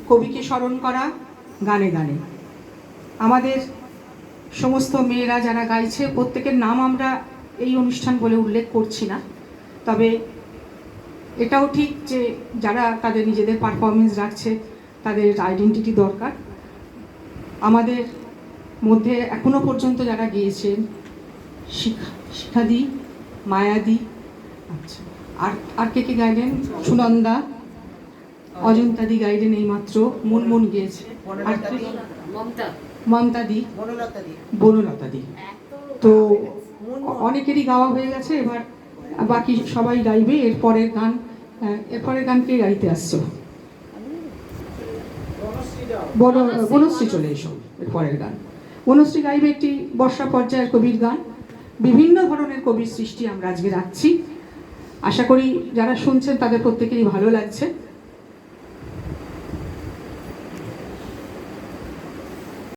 কবিকে স্মরণ করা গানে গানে। আমাদের সমস্ত মেয়েরা যারা গাইছে প্রত্যেকের নাম আমরা এই অনুষ্ঠান বলে উল্লেখ করছি না, তবে এটাও ঠিক যে যারা তাদের নিজেদের পারফরমেন্স রাখছে তাদের আইডেন্টিটি দরকার। আমাদের মধ্যে এখনো পর্যন্ত যারা গিয়েছেন শিখাদি, মায়াদি, আচ্ছা আর কে কে গাইলেন, সুনন্দা, অজন্তাদি গাইলেন এইমাত্র, মুনমুন গিয়েছে, আর মমতাদি, বনলতাদি। তো অনেকেরই গাওয়া হয়ে গেছে, এবার বাকি সবাই গাইবে। এরপরের গান কে গাইতে আসছো? বনশ্রী চলে এসো। এরপরের গান বনশ্রী গাইবে একটি বর্ষা পর্যায়ের কবির গান। বিভিন্ন ধরনের কবির সৃষ্টি আমরা আজকে রাখছি। আশা করি যারা শুনছেন তাদের প্রত্যেকেরই ভালো লাগছে।